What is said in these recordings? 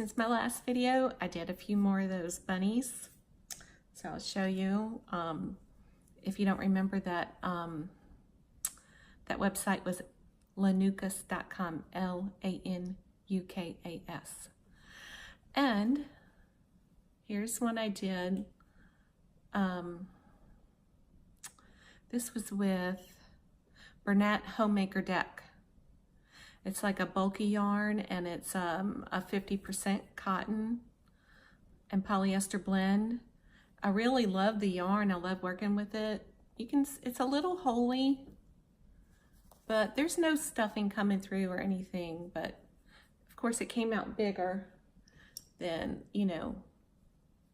since my last video, I did a few more of those bunnies. So I'll show you. If you don't remember that, that website was lanukas.com, L-A-N-U-K-A-S. And here's one I did. This was with Bernat Homemaker Deck. It's like a bulky yarn, and it's a 50% cotton and polyester blend. I really love the yarn. I love working with it. It's a little holey, but there's no stuffing coming through or anything. But of course it came out bigger than, you know,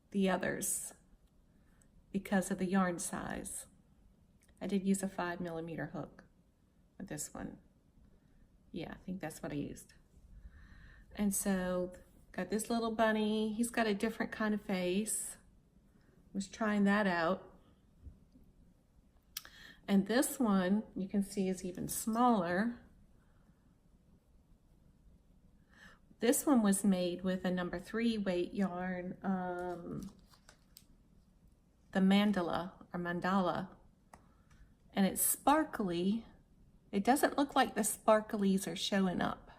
the others because of the yarn size. I did use a 5mm hook with this one. Yeah, I think that's what I used. And so got this little bunny. He's got a different kind of face. Was trying that out. And this one you can see is even smaller. This one was made with a number 3 weight yarn, the mandala, and it's sparkly. It doesn't look like the sparklies are showing up.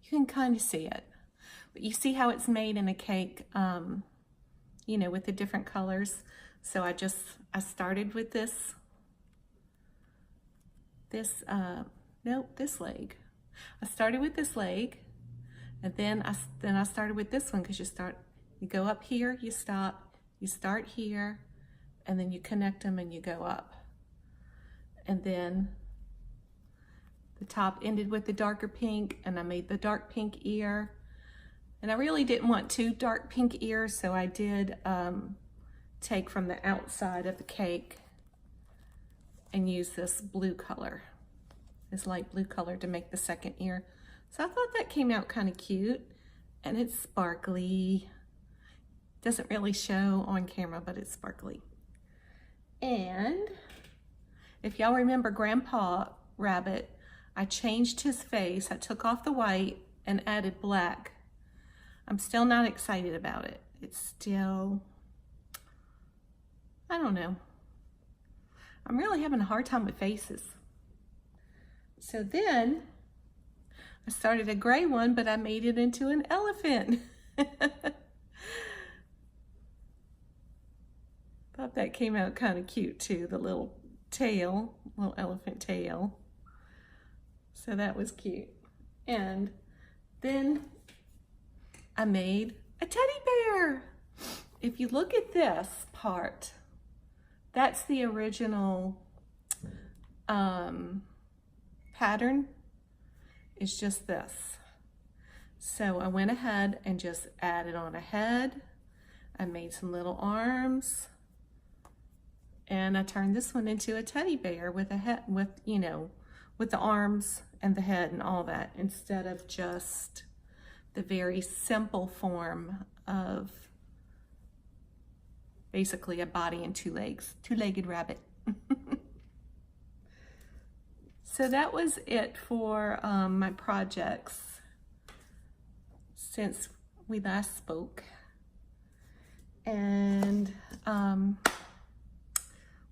You can kind of see it, but you see how it's made in a cake, you know, with the different colors. So I started with this leg. I started with this leg, and then I started with this one, because you go up here, you stop, you start here, and then you connect them and you go up. And then the top ended with the darker pink, and I made the dark pink ear. And I really didn't want 2 dark pink ears, so I did take from the outside of the cake and use this blue color, this light blue color, to make the second ear. So I thought that came out kind of cute, and it's sparkly. Doesn't really show on camera, but it's sparkly. And if y'all remember Grandpa Rabbit, I changed his face. I took off the white and added black. I'm still not excited about it. It's still, I don't know. I'm really having a hard time with faces. So then I started a gray one, but I made it into an elephant. Thought that came out kind of cute too, the little tail, little elephant tail. So that was cute. And then I made a teddy bear. If you look at this part, that's the original pattern. It's just this. So I went ahead and just added on a head. I made some little arms, and I turned this one into a teddy bear with a head, with, you know, with the arms and the head and all that, instead of just the very simple form of basically a body and 2 legs, 2-legged rabbit. So that was it for my projects since we last spoke. And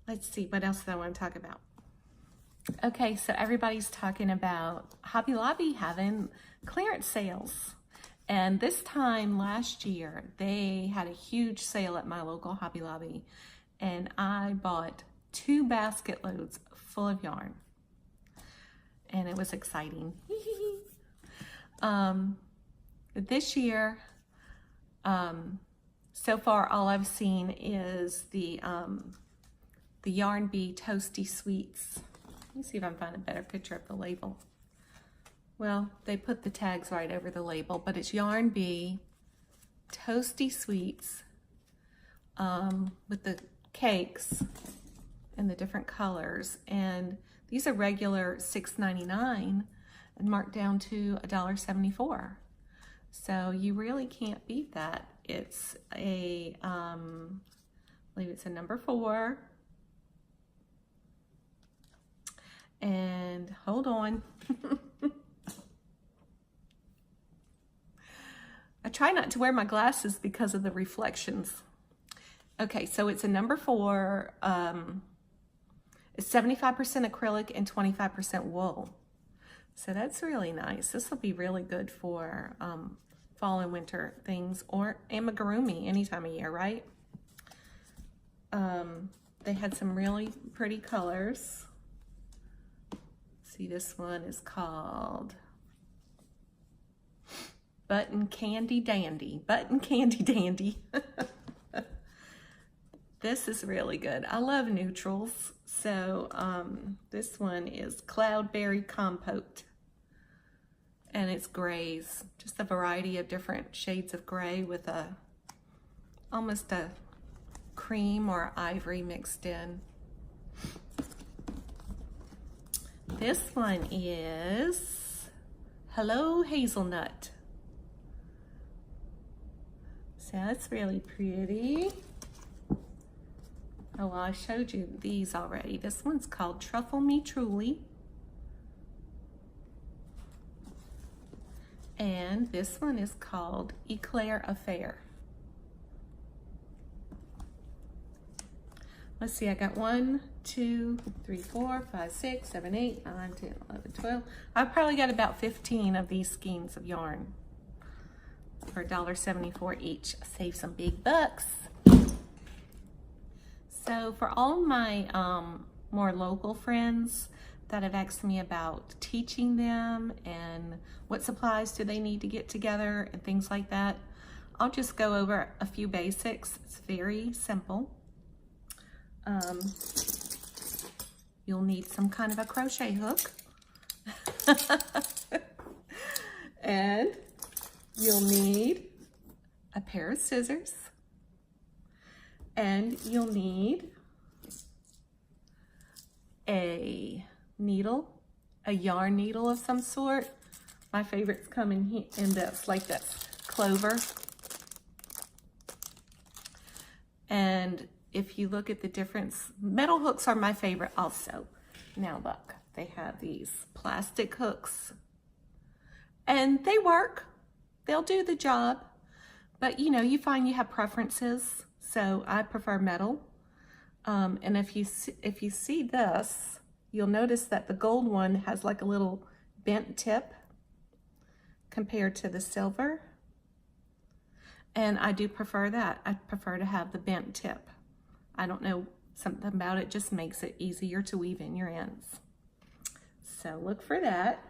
let's see, what else do I want to talk about? Okay, so everybody's talking about Hobby Lobby having clearance sales. And this time last year, they had a huge sale at my local Hobby Lobby, and I bought 2 basket loads full of yarn, and it was exciting. This year, so far, all I've seen is the Yarn Bee Toasty Sweets. Let me see if I can find a better picture of the label. Well, they put the tags right over the label, but it's Yarn Bee Toasty Sweets with the cakes in the different colors. And these are regular $6.99 and marked down to $1.74. So you really can't beat that. It's a, I believe it's a number 4. And hold on. I try not to wear my glasses because of the reflections. Okay, so it's a number 4. It's 75% acrylic and 25% wool. So that's really nice. This will be really good for fall and winter things, or amigurumi any time of year, right? They had some really pretty colors. See, this one is called Button Candy Dandy. Button Candy Dandy. This is really good. I love neutrals. So this one is Cloudberry Compote. And it's grays. Just a variety of different shades of gray with almost a cream or ivory mixed in. This one is Hello Hazelnut. So that's really pretty. Oh, well, I showed you these already. This one's called Truffle Me Truly. And this one is called Eclair Affair. Let's see, I got 1, 2, 3, 4, 5, 6, 7, 8, 9, 10, 11, 12. I've probably got about 15 of these skeins of yarn for $1.74 each. Save some big bucks. So for all my more local friends that have asked me about teaching them and what supplies do they need to get together and things like that, I'll just go over a few basics. It's very simple. You'll need some kind of a crochet hook. And you'll need a pair of scissors. And you'll need a needle, a yarn needle of some sort. My favorites come in this, like this, clover. And if you look at the difference, metal hooks are my favorite also. Now look, they have these plastic hooks and they work. They'll do the job, but you know, you find you have preferences. So I prefer metal. And if you see this, you'll notice that the gold one has like a little bent tip compared to the silver. And I do prefer that. I prefer to have the bent tip. I don't know, something about it just makes it easier to weave in your ends. So look for that.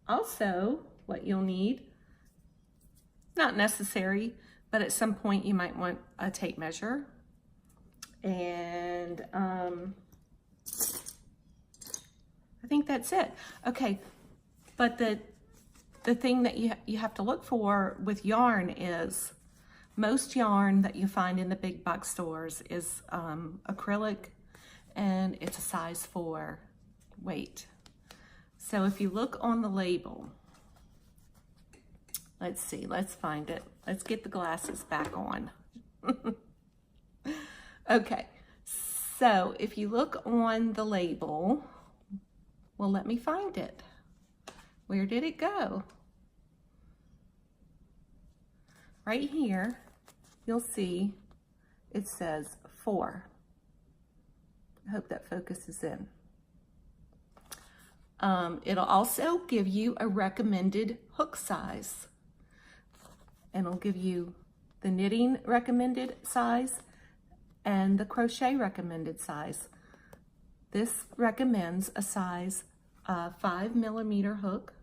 Also, what you'll need, not necessary, but at some point you might want a tape measure. And I think that's it. Okay, but the thing that you have to look for with yarn is most yarn that you find in the big box stores is acrylic, and it's a size 4 weight. So if you look on the label, let's see, let's find it. Let's get the glasses back on. Okay, so if you look on the label, well, let me find it. Where did it go? Right here, you'll see it says 4. I hope that focuses in. It'll also give you a recommended hook size. And it'll give you the knitting recommended size and the crochet recommended size. This recommends a size 5mm hook.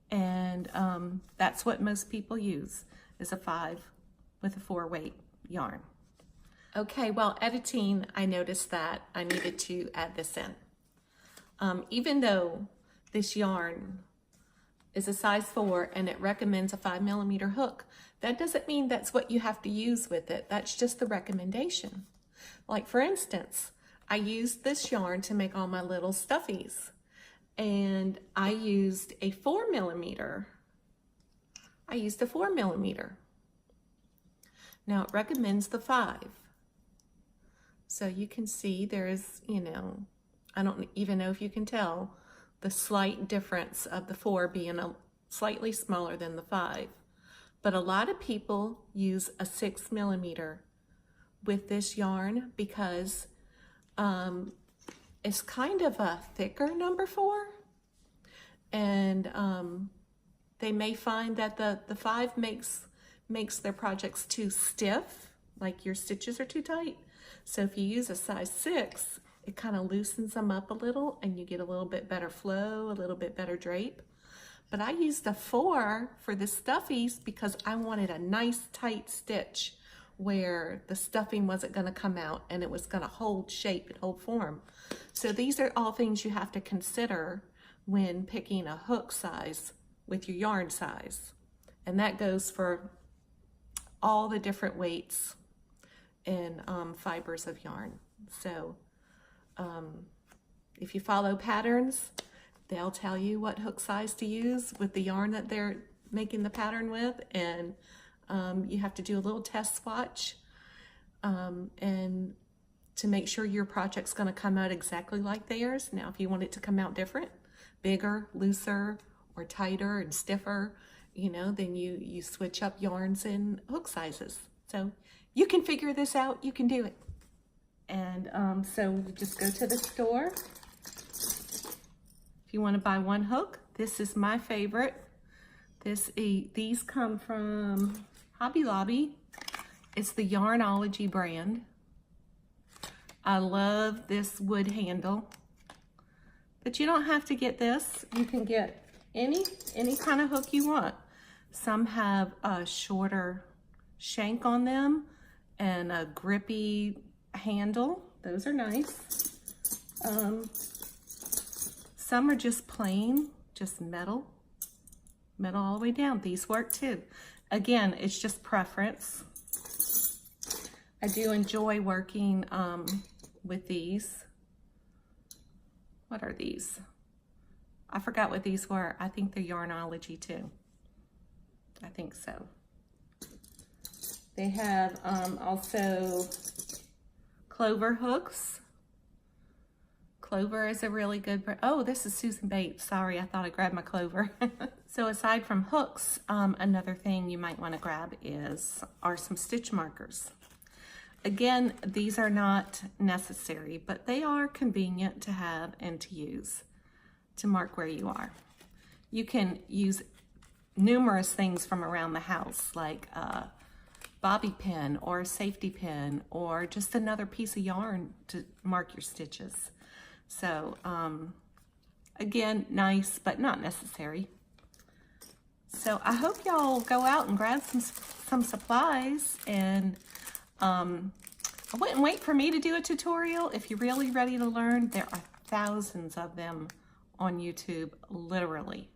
And that's what most people use, is a 5 with a 4 weight yarn. Okay, while editing, I noticed that I needed to add this in. Even though this yarn is a size 4 and it recommends a 5mm hook, that doesn't mean that's what you have to use with it. That's just the recommendation. Like for instance, I used this yarn to make all my little stuffies, and I used a 4mm. I used a 4mm. Now it recommends the 5. So you can see there's, you know, I don't even know if you can tell the slight difference of the 4 being slightly smaller than the 5. But a lot of people use a 6mm with this yarn because it's kind of a thicker number 4. And they may find that the 5 makes their projects too stiff, like your stitches are too tight. So if you use a size 6, it kind of loosens them up a little and you get a little bit better flow, a little bit better drape. But I used a 4 for the stuffies because I wanted a nice tight stitch where the stuffing wasn't going to come out and it was going to hold shape and hold form. So these are all things you have to consider when picking a hook size with your yarn size. And that goes for all the different weights and fibers of yarn. So if you follow patterns, they'll tell you what hook size to use with the yarn that they're making the pattern with, and you have to do a little test swatch and to make sure your project's going to come out exactly like theirs. Now, if you want it to come out different, bigger, looser, or tighter and stiffer, you know, then you switch up yarns and hook sizes. So you can figure this out, you can do it. And so just go to the store. If you want to buy one hook, this is my favorite. These come from Hobby Lobby. It's the Yarnology brand. I love this wood handle. But you don't have to get this. You can get any kind of hook you want. Some have a shorter shank on them and a grippy handle. Those are nice. Some are just plain, just metal all the way down. These work too. Again, it's just preference. I do enjoy working with these. What are these? I forgot what these were. I think they're Yarnology too. I think so. They have also clover hooks. Clover is a really good brand. Oh, this is Susan Bates. Sorry, I thought I grabbed my clover. So aside from hooks, another thing you might want to grab are some stitch markers. Again, these are not necessary, but they are convenient to have and to use to mark where you are. You can use numerous things from around the house, like a bobby pin or a safety pin or just another piece of yarn to mark your stitches. So again, nice, but not necessary. So I hope y'all go out and grab some supplies, and I wouldn't wait for me to do a tutorial. If you're really ready to learn, there are thousands of them on YouTube, literally.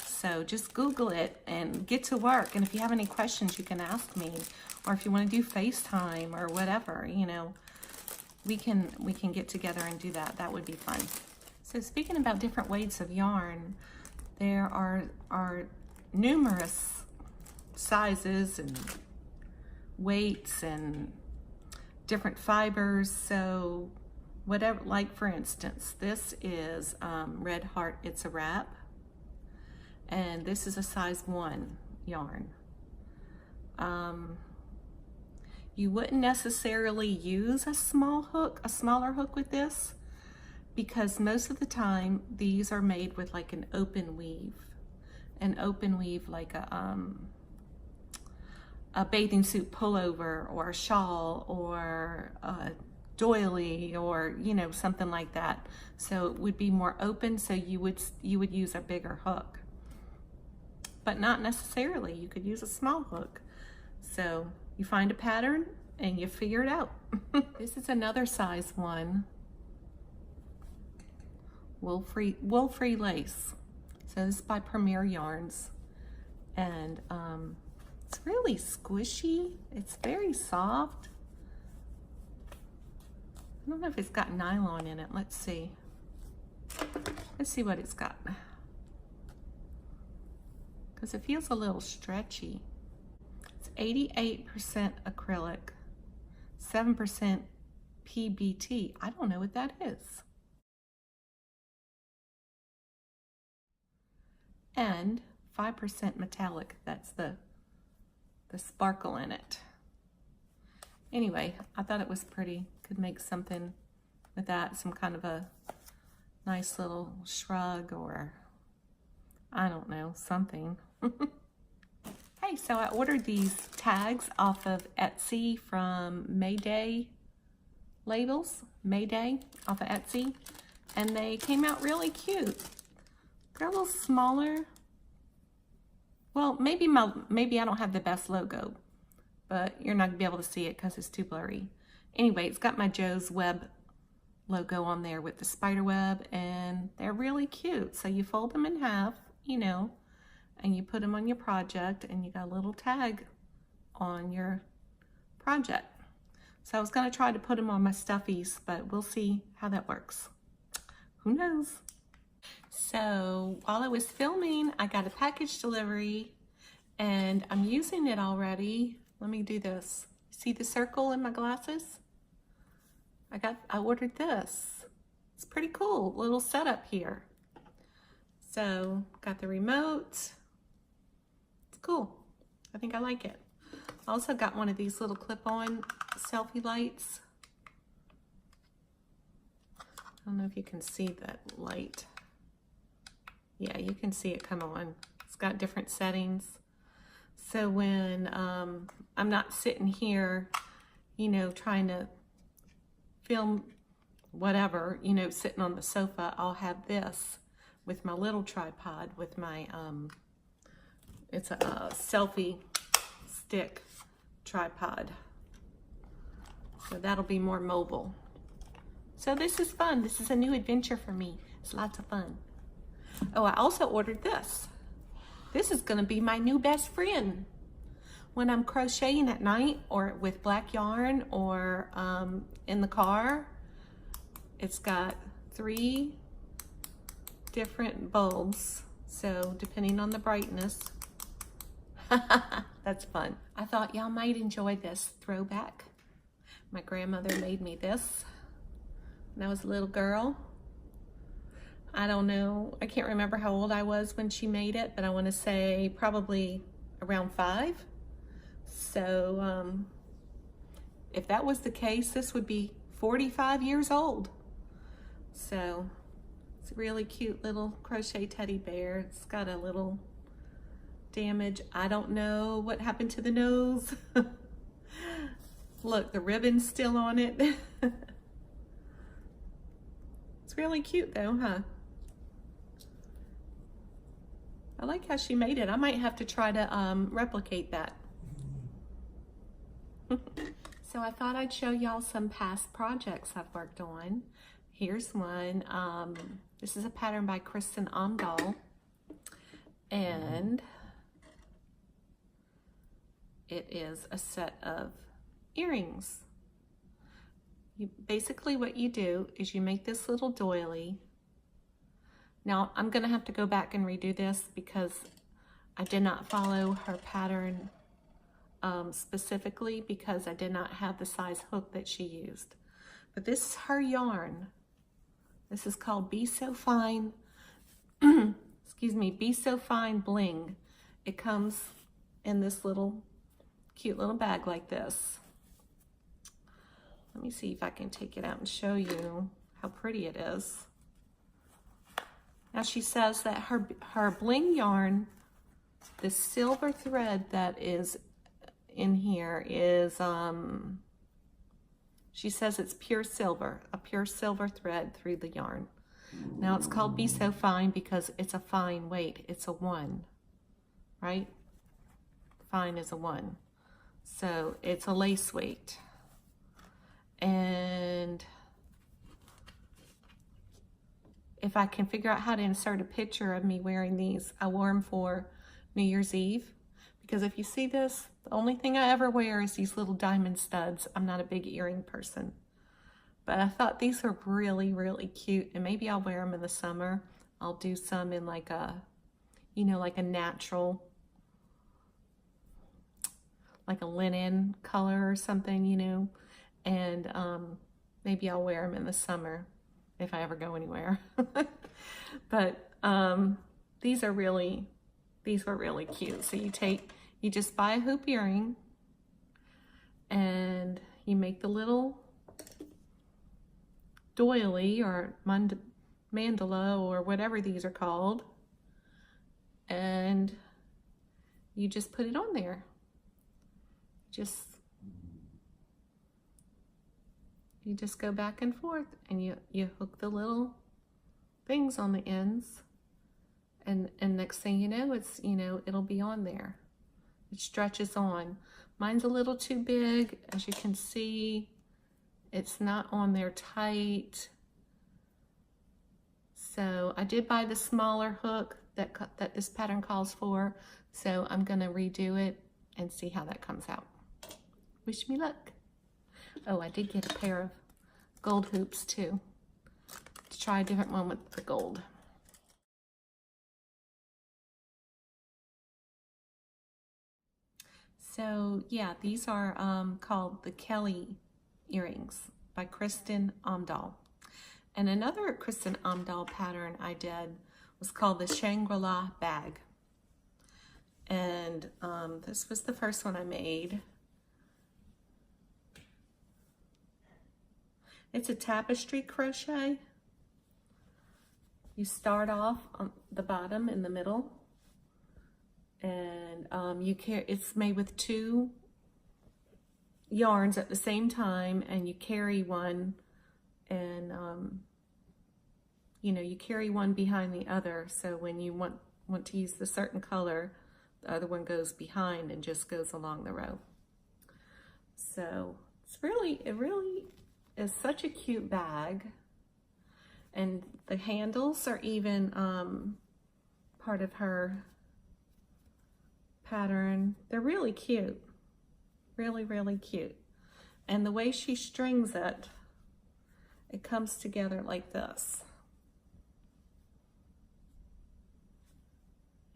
So just Google it and get to work. And if you have any questions, you can ask me, or if you want to do FaceTime or whatever, you know, we can get together and do that. That would be fun. So speaking about different weights of yarn, there are numerous sizes and weights and different fibers. So whatever, like for instance, this is Red Heart It's a Wrap, and this is a size 1 yarn. You wouldn't necessarily use a smaller hook with this, because most of the time these are made with like an open weave like a bathing suit pullover or a shawl or a doily, or you know, something like that. So it would be more open, so you would use a bigger hook, but not necessarily. You could use a small hook. So you find a pattern and you figure it out. This is another size 1 wool-free lace. So this is by Premier Yarns, and it's really squishy. It's very soft. I don't know if it's got nylon in it. Let's see. Let's see what it's got, because it feels a little stretchy. It's 88% acrylic, 7% PBT. I don't know what that is. And 5% metallic. That's the sparkle in it. Anyway, I thought it was pretty. Could make something with that, some kind of a nice little shrug, or I don't know, something. Hey, so I ordered these tags off of Etsy from Mayday labels, Mayday off of Etsy, and they came out really cute. They're a little smaller. Well, maybe I don't have the best logo, but you're not gonna be able to see it because it's too blurry. Anyway, it's got my Joe's Web logo on there with the spider web, and they're really cute. So you fold them in half, you know, and you put them on your project, and you got a little tag on your project. So I was gonna try to put them on my stuffies, but we'll see how that works. Who knows? So while I was filming, I got a package delivery, and I'm using it already. Let me do this. See the circle in my glasses? I ordered this. It's pretty cool, little setup here. So got the remote. It's cool. I think I like it. I also got one of these little clip-on selfie lights. I don't know if you can see that light. Yeah, you can see it come on. It's got different settings. So when I'm not sitting here, you know, trying to film whatever, you know, sitting on the sofa, I'll have this with my little tripod with my, it's a selfie stick tripod. So that'll be more mobile. So this is fun. This is a new adventure for me. It's lots of fun. Oh, I also ordered this. This is gonna be my new best friend. When I'm crocheting at night or with black yarn or in the car, it's got 3 different bulbs. So depending on the brightness, that's fun. I thought y'all might enjoy this throwback. My grandmother made me this when I was a little girl. I don't know, I can't remember how old I was when she made it, but I want to say probably around 5. So if that was the case, this would be 45 years old. So it's a really cute little crochet teddy bear. It's got a little damage. I don't know what happened to the nose. Look, the ribbon's still on it. It's really cute though, huh? I like how she made it. I might have to try to replicate that. So I thought I'd show y'all some past projects I've worked on. Here's one. This is a pattern by Kristen Amdahl, and it is a set of earrings. Basically what you do is you make this little doily. Now I'm gonna have to go back and redo this because I did not follow her pattern specifically because I did not have the size hook that she used. But this is her yarn. This is called Be So Fine, excuse me, Be So Fine Bling. It comes in this little cute little bag like this. Let me see if I can take it out and show you how pretty it is. Now she says that her bling yarn, the silver thread that is in here is, she says it's pure silver, a pure silver thread through the yarn. Now it's called Be So Fine because it's a fine weight. It's a 1, right? Fine is a 1. So it's a lace weight. And if I can figure out how to insert a picture of me wearing these, I wore them for New Year's Eve. Because if you see this, the only thing I ever wear is these little diamond studs. I'm not a big earring person. But I thought these were really, really cute. And maybe I'll wear them in the summer. I'll do some in like a, you know, like a natural, like a linen color or something, you know. And maybe I'll wear them in the summer if I ever go anywhere. But these are really These were really cute. So you just buy a hoop earring and you make the little doily or mandala or whatever these are called, and you just put it on there. You just go back and forth, and you hook the little things on the ends, and next thing you know, it's, you know, it'll be on there. It stretches on. Mine's a little too big, as you can see. It's not on there tight. So I did buy the smaller hook that this pattern calls for. So I'm gonna redo it and see how that comes out. Wish me luck. Oh, I did get a pair of gold hoops too, to try a different one with the gold. So yeah, these are called the Kelly earrings by Kristen Amdahl. And another Kristen Amdahl pattern I did was called the Shangri-La bag. And this was the first one I made. It's a tapestry crochet. You start off on the bottom in the middle, and it's made with 2 yarns at the same time, and you carry one, and you know, you carry one behind the other, so when you want to use the certain color, the other one goes behind and just goes along the row. So it really is such a cute bag, and the handles are even part of her pattern. They're really cute, really cute. And the way she strings it, it comes together like this,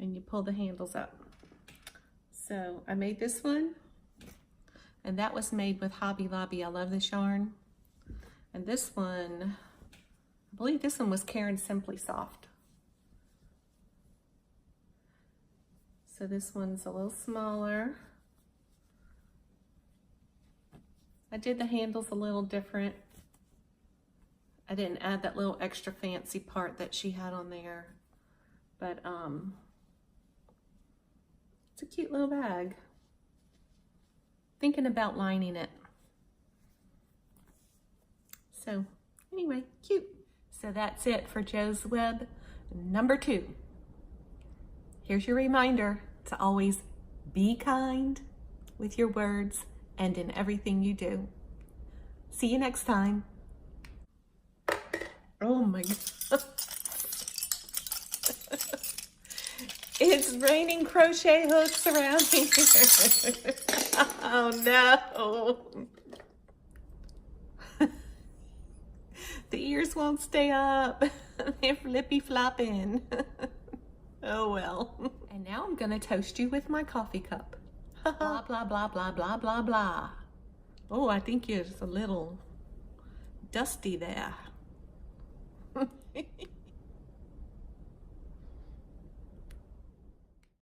and you pull the handles up. So I made this one, and that was made with Hobby Lobby. I love this yarn. And this one, I believe this one was Karen Simply Soft. So this one's a little smaller. I did the handles a little different. I didn't add that little extra fancy part that she had on there. But it's a cute little bag. Thinking about lining it. So anyway, cute. So that's it for Jo's Web number 2. Here's your reminder to always be kind with your words and in everything you do. See you next time. Oh my God. It's raining crochet hooks around here. Oh no. The ears won't stay up. They're flippy flopping. Oh well. And now I'm gonna toast you with my coffee cup. Blah, blah, blah, blah, blah, blah, blah. Oh, I think it's a little dusty there.